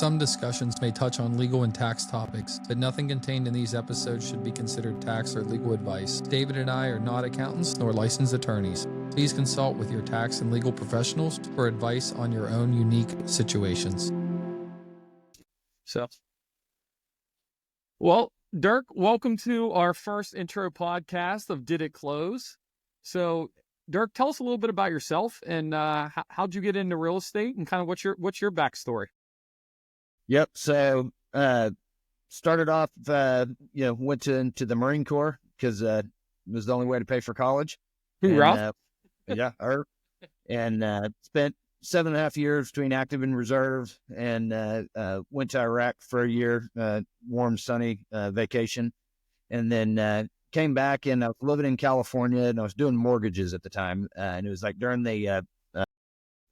Some discussions may touch on legal and tax topics, but nothing contained in these episodes should be considered tax or legal advice. David and I are not accountants nor licensed attorneys. Please consult with your tax and legal professionals for advice on your own unique situations. Well, Dirk, welcome to our first intro podcast of Did It Close? So, Dirk, tell us a little bit about yourself and how'd you get into real estate and kind of what's your backstory? Yep. So, started off, went into the Marine Corps because it was the only way to pay for college. Hoorah. And spent 7.5 years between active and reserve, and went to Iraq for a year, warm, sunny vacation, and then came back, and I was living in California, and I was doing mortgages at the time, and it was like during the,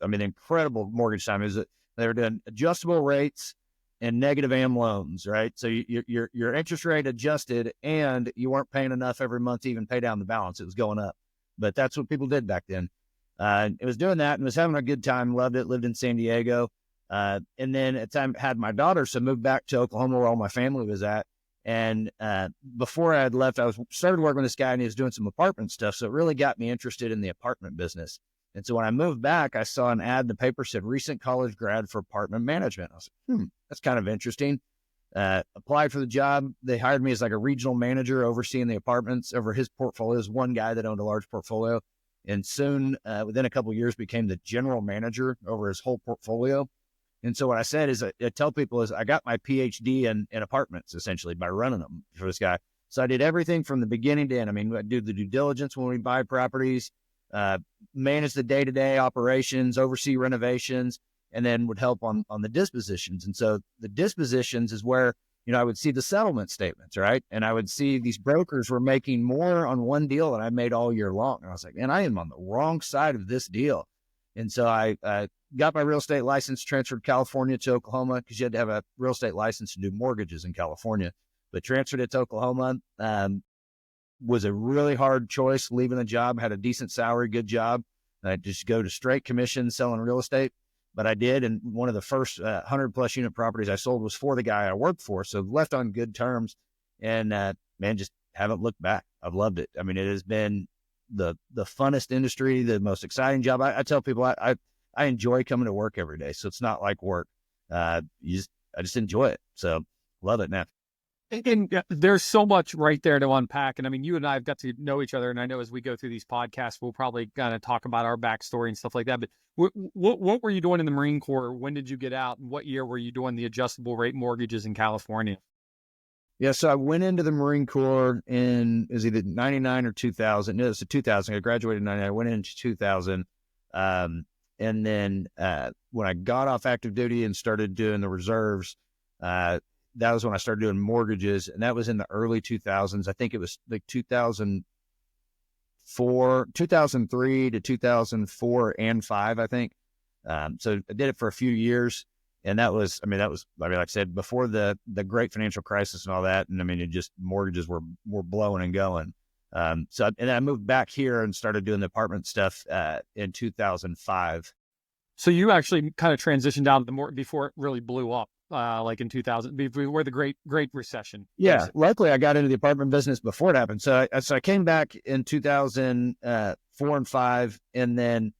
incredible mortgage time. They were doing adjustable rates and negative AM loans, right? So your interest rate adjusted, and you weren't paying enough every month to even pay down the balance. It was going up, but that's what people did back then. It was doing that and was having a good time. Loved it. Lived in San Diego, and then at the time had my daughter, so moved back to Oklahoma where all my family was at. And before I had left, I started working with this guy, and he was doing some apartment stuff. So it really got me interested in the apartment business. And so when I moved back, I saw an ad in the paper said recent college grad for apartment management. I was like, that's kind of interesting. Applied for the job. They hired me as like a regional manager overseeing the apartments over his portfolio. There's one guy that owned a large portfolio. And soon, within a couple of years, became the general manager over his whole portfolio. And so what I said is, I tell people is I got my PhD in apartments, essentially, by running them for this guy. So I did everything from the beginning to end. I mean, I do the due diligence when we buy properties, manage the day-to-day operations, oversee renovations, and then would help on the dispositions. And so the dispositions is where, I would see the settlement statements, right? And I would see these brokers were making more on one deal than I made all year long. And I was like, man, I am on the wrong side of this deal. And so I got my real estate license, transferred California to Oklahoma, because you had to have a real estate license to do mortgages in California, but transferred it to Oklahoma. Was a really hard choice, leaving the job, had a decent salary, good job. I just go to straight commission selling real estate. But I did, and one of the first 100-plus unit properties I sold was for the guy I worked for, so left on good terms, and just haven't looked back. I've loved it. I mean, it has been the funnest industry, the most exciting job. I tell people I enjoy coming to work every day, so it's not like work. I just enjoy it, so love it now. And there's so much right there to unpack. And I mean, you and I have got to know each other. And I know as we go through these podcasts, we'll probably kind of talk about our backstory and stuff like that. But what were you doing in the Marine Corps? When did you get out? And what year were you doing the adjustable rate mortgages in California? Yeah, so I went into the Marine Corps in, is it 99 or 2000? No, it's 2000. I graduated in 99. I went into 2000. And then when I got off active duty and started doing the reserves, that was when I started doing mortgages, and that was in the early 2000s. I think it was like 2003 to 2004 and 5, I think. So I did it for a few years, and that was, like I said, before the great financial crisis and all that. And mortgages were blowing and going. And I moved back here and started doing the apartment stuff in 2005. So you actually kind of transitioned out of the more before it really blew up. Like in 2000, before the Great Recession. Yeah, luckily I got into the apartment business before it happened. So I came back in 2004 and 5, and then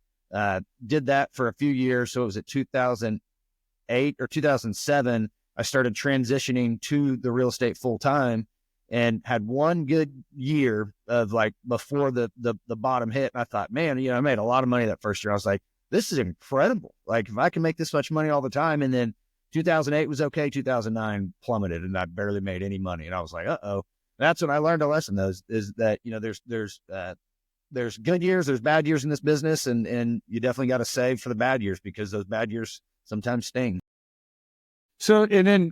did that for a few years. So it was at 2008 or 2007, I started transitioning to the real estate full time, and had one good year of like before the bottom hit. And I thought, man, I made a lot of money that first year. I was like, this is incredible. Like if I can make this much money all the time. And then 2008 was okay. 2009 plummeted, and I barely made any money. And I was like, uh-oh. That's when I learned a lesson, though, is that, there's good years, there's bad years in this business, and you definitely got to save for the bad years, because those bad years sometimes sting. So, and then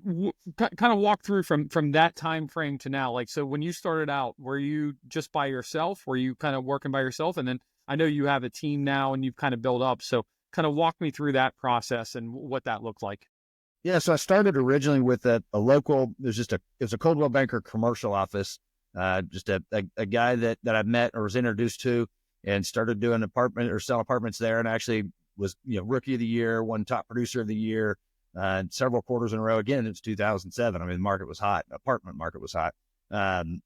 kind of walk through from that time frame to now. Like, so when you started out, were you just by yourself? Were you kind of working by yourself? And then I know you have a team now and you've kind of built up. So kind of walk me through that process and what that looked like. Yeah, so I started originally with a local, it was a Coldwell Banker commercial office, just a guy that I met or was introduced to, and started doing selling apartments there, and actually was, rookie of the year, won top producer of the year, several quarters in a row. Again, it was 2007. I mean, the market was hot. Apartment market was hot. And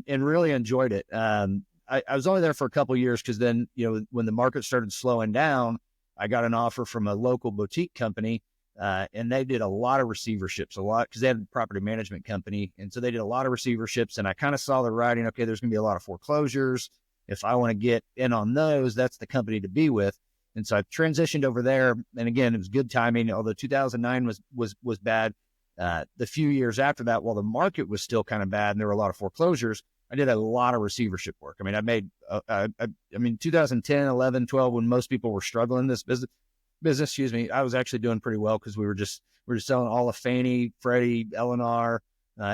really enjoyed it. I was only there for a couple of years because then, when the market started slowing down, I got an offer from a local boutique company, and they did a lot of receiverships, because they had a property management company. And so they did a lot of receiverships, and I kind of saw the writing, okay, there's going to be a lot of foreclosures. If I want to get in on those, that's the company to be with. And so I transitioned over there. And again, it was good timing, although 2009 was bad. The few years after that, while the market was still kind of bad and there were a lot of foreclosures, I did a lot of receivership work. I mean, I made, 2010, 11, 12, when most people were struggling in this business, I was actually doing pretty well because we were just selling all of Fannie, Freddie, L&R,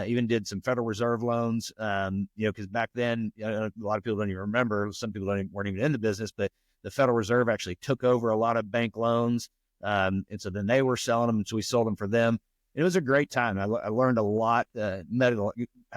even did some Federal Reserve loans, because back then, a lot of people don't even remember, some people weren't even in the business, but the Federal Reserve actually took over a lot of bank loans. And so then they were selling them, and so we sold them for them. It was a great time. I learned a lot, had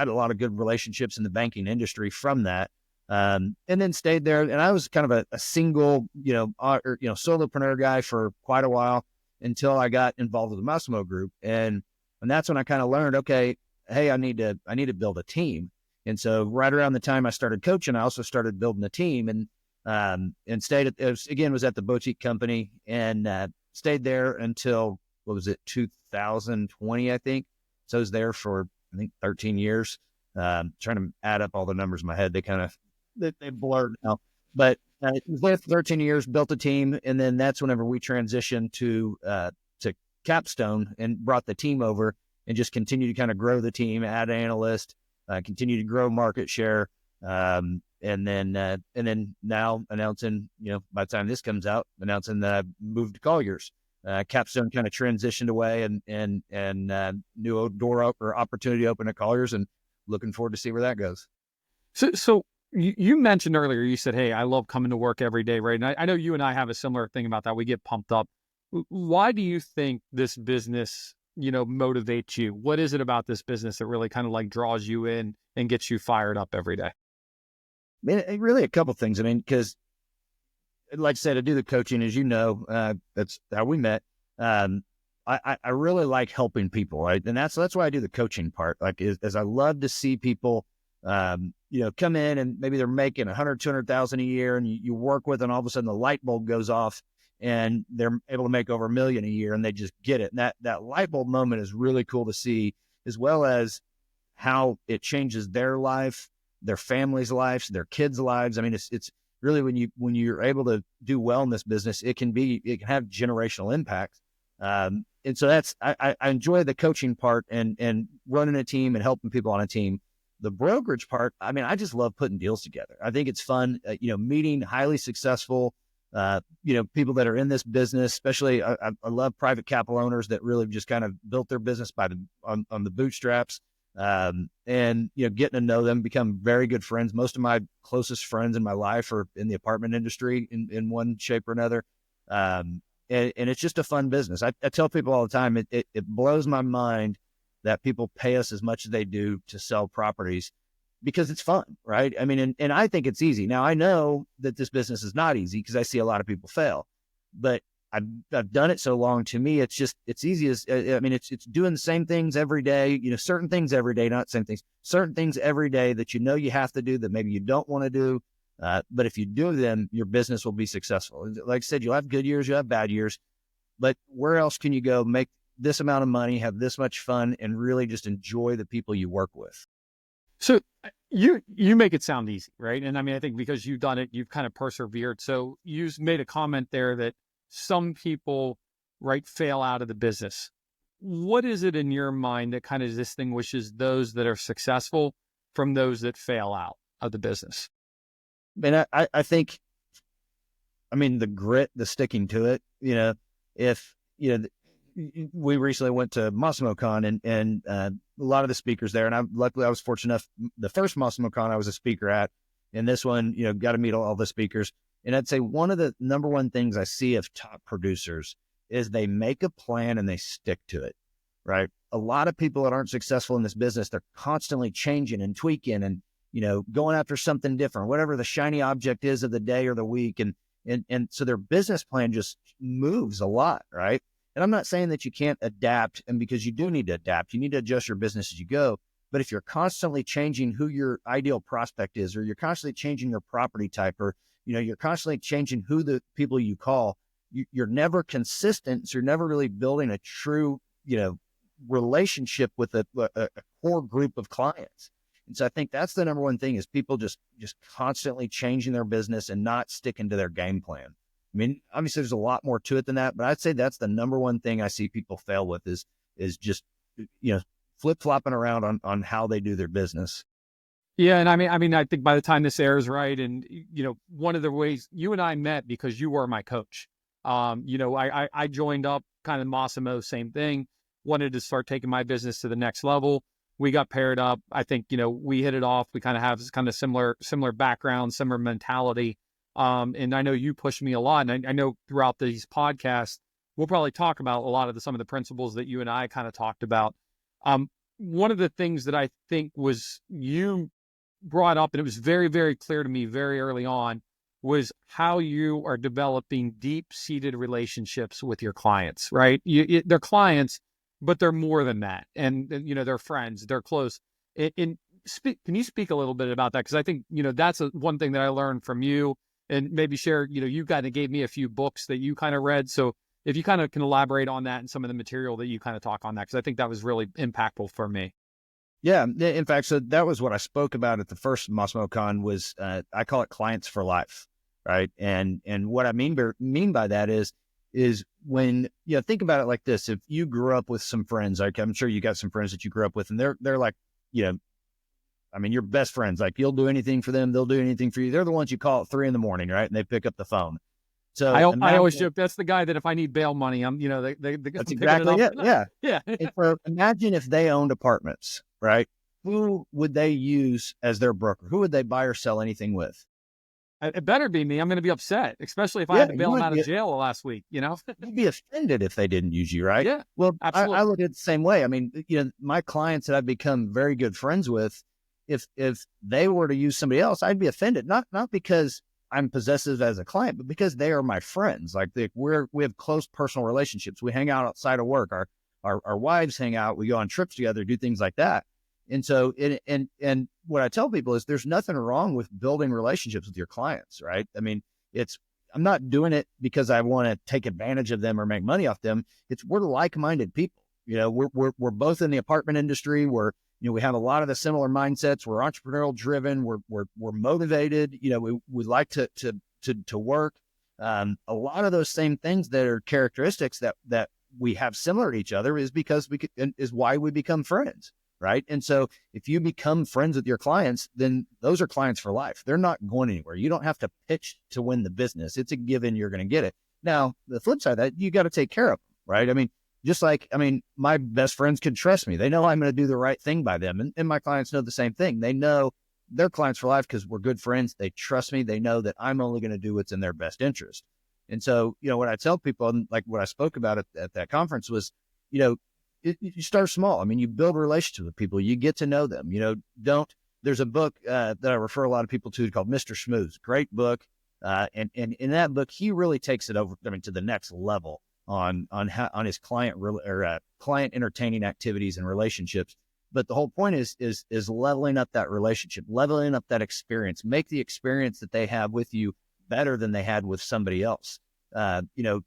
a lot of good relationships in the banking industry from that. And then stayed there. And I was kind of a single, solopreneur guy for quite a while until I got involved with the Massimo Group. And that's when I kind of learned, okay, hey, I need to build a team. And so right around the time I started coaching, I also started building a team, and stayed was at the boutique company, and stayed there until, 2020, I think. So I was there for, 13 years. Trying to add up all the numbers in my head. They blurred now. But I was there for 13 years, built a team, and then that's whenever we transitioned to Capstone and brought the team over and just continued to kind of grow the team, add analysts, continue to grow market share. And then now announcing, by the time this comes out, announcing that I moved to Colliers. Capstone kind of transitioned away, and new door or opportunity open at Colliers, and looking forward to see where that goes. So you mentioned earlier, you said, hey, I love coming to work every day, right? And I know you and I have a similar thing about that. We get pumped up. Why do you think this business, motivates you? What is it about this business that really kind of like draws you in and gets you fired up every day? Really a couple things. Because like I said, I do the coaching, as you know, that's how we met. I really like helping people, right? And that's why I do the coaching part. As I love to see people, come in and maybe they're making 100, 200,000 a year, and you work with, and all of a sudden the light bulb goes off and they're able to make over $1 million a year, and they just get it. And that light bulb moment is really cool to see, as well as how it changes their life, their family's lives, their kids' lives. It's really, when you're able to do well in this business, it can have generational impact. And so I enjoy the coaching part and running a team and helping people on a team. The brokerage part, I just love putting deals together. I think it's fun, meeting highly successful, people that are in this business. Especially, I love private capital owners that really just kind of built their business on the bootstraps. And getting to know them, become very good friends. Most of my closest friends in my life are in the apartment industry in one shape or another. And it's just a fun business. I tell people all the time, it blows my mind that people pay us as much as they do to sell properties, because it's fun, right? And I think it's easy. Now, I know that this business is not easy because I see a lot of people fail, but I've done it so long. To me, it's easy as, it's doing the same things every day, certain things every day, not same things, certain things every day that you have to do that maybe you don't want to do. But if you do them, your business will be successful. Like I said, you'll have good years, you'll have bad years, but where else can you go make this amount of money, have this much fun, and really just enjoy the people you work with? So you make it sound easy, right? And I think because you've done it, you've kind of persevered. So you made a comment there that some people, right, fail out of the business. What is it in your mind that kind of distinguishes those that are successful from those that fail out of the business? I think, the grit, the sticking to it, we recently went to Massimo Con, and a lot of the speakers there, and luckily I was fortunate enough, the first Massimo Con I was a speaker at, and this one, got to meet all the speakers. And I'd say one of the number one things I see of top producers is they make a plan and they stick to it, right? A lot of people that aren't successful in this business, they're constantly changing and tweaking and, going after something different, whatever the shiny object is of the day or the week. And so their business plan just moves a lot, right? And I'm not saying that you can't adapt, and because you do need to adapt, you need to adjust your business as you go. But if you're constantly changing who your ideal prospect is, or you're constantly changing your property type, or you're constantly changing who the people you call, you're never consistent. So you're never really building a true, relationship with a core group of clients. And so I think that's the number one thing, is people just constantly changing their business and not sticking to their game plan. I mean, obviously there's a lot more to it than that, but I'd say that's the number one thing I see people fail with is just, flip-flopping around on how they do their business. Yeah. And I mean, I think by the time this airs, right. And, one of the ways you and I met, because you were my coach, I joined up kind of Massimo, same thing, wanted to start taking my business to the next level. We got paired up. I think, we hit it off. We kind of have kind of similar background, similar mentality. And I know you pushed me a lot. And I know throughout these podcasts, we'll probably talk about a lot of some of the principles that you and I kind of talked about. One of the things that I think was you brought up, and it was very, very clear to me very early on, was how you are developing deep-seated relationships with your clients, right? They're clients, but they're more than that. And they're friends, they're close. Can you speak a little bit about that? Because I think, that's one thing that I learned from you, and maybe share, you kind of gave me a few books that you kind of read. So if you kind of can elaborate on that and some of the material that you kind of talk on that, because I think that was really impactful for me. Yeah. In fact, so that was what I spoke about at the first Massimo Con was, I call it clients for life. Right. And what I mean by that is when, think about it like this. If you grew up with some friends, like I'm sure you got some friends that you grew up with, and they're like, your best friends, like you'll do anything for them. They'll do anything for you. They're the ones you call at 3 a.m, right? And they pick up the phone. So I always joke, that's the guy that if I need bail money, that's exactly it. Yeah. Yeah. Imagine if they owned apartments, right? Who would they use as their broker? Who would they buy or sell anything with? It better be me. I'm going to be upset, especially if I had to bail him out of jail last week, You'd be offended if they didn't use you, right? Yeah. Well, absolutely. I look at it the same way. I mean, my clients that I've become very good friends with, if they were to use somebody else, I'd be offended. Not because I'm possessive as a client, but because they are my friends. Like we have close personal relationships. We hang out outside of work. Our wives hang out. We go on trips together, do things like that. And so, and what I tell people is there's nothing wrong with building relationships with your clients, right? I mean, I'm not doing it because I want to take advantage of them or make money off them. We're like-minded people. We're both in the apartment industry. We have a lot of the similar mindsets. We're entrepreneurial driven. We're motivated. We like to work. A lot of those same things that are characteristics that we have similar to each other is why we become friends. Right. And so if you become friends with your clients, then those are clients for life. They're not going anywhere. You don't have to pitch to win the business. It's a given you're going to get it. Now, the flip side of that, you got to take care of them. Right. My best friends can trust me. They know I'm going to do the right thing by them. And my clients know the same thing. They know they're clients for life because we're good friends. They trust me. They know that I'm only going to do what's in their best interest. And so, what I tell people, and like what I spoke about at that conference was, you start small. I mean, you build relationships with people, you get to know them, there's a book that I refer a lot of people to called Mr. Smooth. Great book. And in that book, he really takes it over, to the next level on his client entertaining activities and relationships. But the whole point is leveling up that relationship, leveling up that experience, make the experience that they have with you better than they had with somebody else.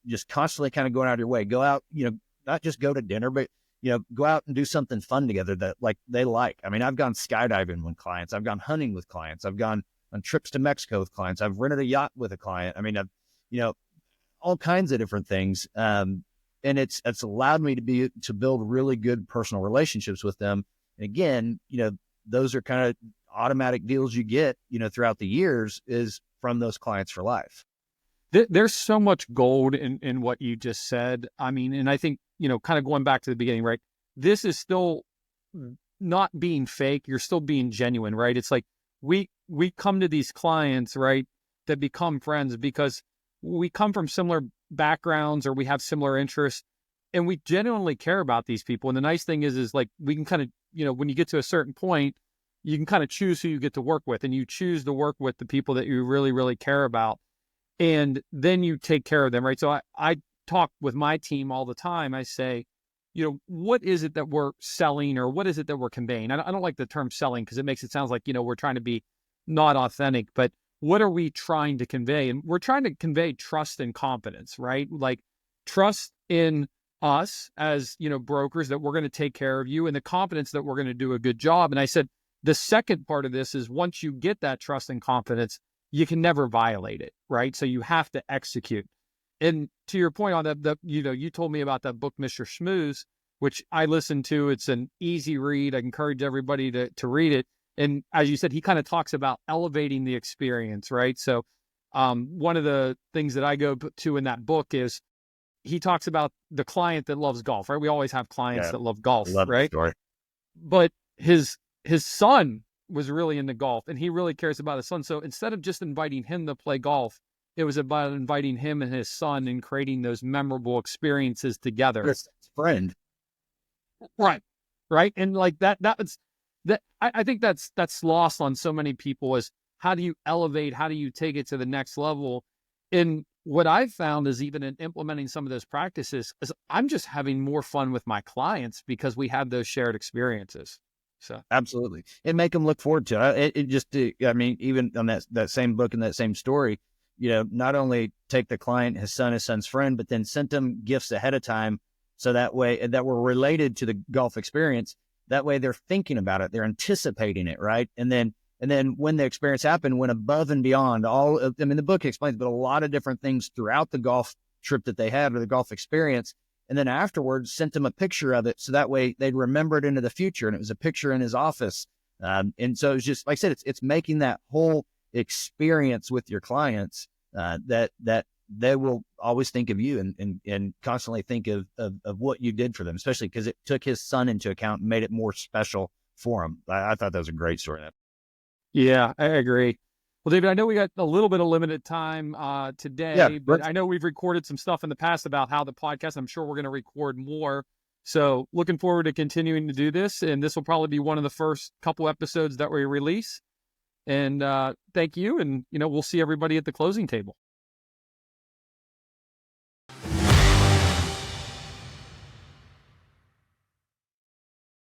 Just constantly kind of going out of your way, go out, not just go to dinner, but go out and do something fun together that they like. I mean, I've gone skydiving with clients. I've gone hunting with clients. I've gone on trips to Mexico with clients. I've rented a yacht with a client. I mean, I've, all kinds of different things. And it's allowed me to build really good personal relationships with them. And again, those are kind of automatic deals you get, throughout the years is from those clients for life. There's so much gold in what you just said. I mean, and I think, kind of going back to the beginning, right? This is still not being fake. You're still being genuine, right? It's like we come to these clients, right, that become friends because we come from similar backgrounds or we have similar interests and we genuinely care about these people. And the nice thing is like we can kind of, when you get to a certain point, you can kind of choose who you get to work with, and you choose to work with the people that you really, really care about. And then you take care of them, right? So I talk with my team all the time. I say, what is it that we're selling, or what is it that we're conveying? I don't like the term selling because it makes it sound like, we're trying to be not authentic, but what are we trying to convey? And we're trying to convey trust and confidence, right? Like trust in us as, brokers, that we're going to take care of you, and the confidence that we're going to do a good job. And I said, the second part of this is once you get that trust and confidence, you can never violate it, right? So you have to execute. And to your point on that, you told me about that book, Mr. Schmooze, which I listened to. It's an easy read. I encourage everybody to read it. And as you said, he kind of talks about elevating the experience, right? So one of the things that I go to in that book is he talks about the client that loves golf, right? We always have clients that love golf, right? But his son was really into golf, and he really cares about his son. So instead of just inviting him to play golf, it was about inviting him and his son and creating those memorable experiences together. His friend. Right. Right. And like I think that's lost on so many people, is how do you elevate? How do you take it to the next level? And what I've found is, even in implementing some of those practices, is I'm just having more fun with my clients because we have those shared experiences. So absolutely. And make them look forward to it. Even on that same book and that same story, not only take the client, his son's friend, but then sent them gifts ahead of time. So that way, that were related to the golf experience. That way they're thinking about it. They're anticipating it. Right. And then when the experience happened, went above and beyond the book explains, but a lot of different things throughout the golf trip that they had, or the golf experience. And then afterwards sent him a picture of it. So that way they'd remember it into the future. And it was a picture in his office. And so it's just, like I said, it's making that whole experience with your clients, that they will always think of you and constantly think of what you did for them, especially because it took his son into account and made it more special for him. I thought that was a great story. Yeah, I agree. Well, David, I know we got a little bit of limited time today, but I know we've recorded some stuff in the past about how the podcast, I'm sure we're going to record more. So looking forward to continuing to do this. And this will probably be one of the first couple episodes that we release. And thank you. And, we'll see everybody at the closing table.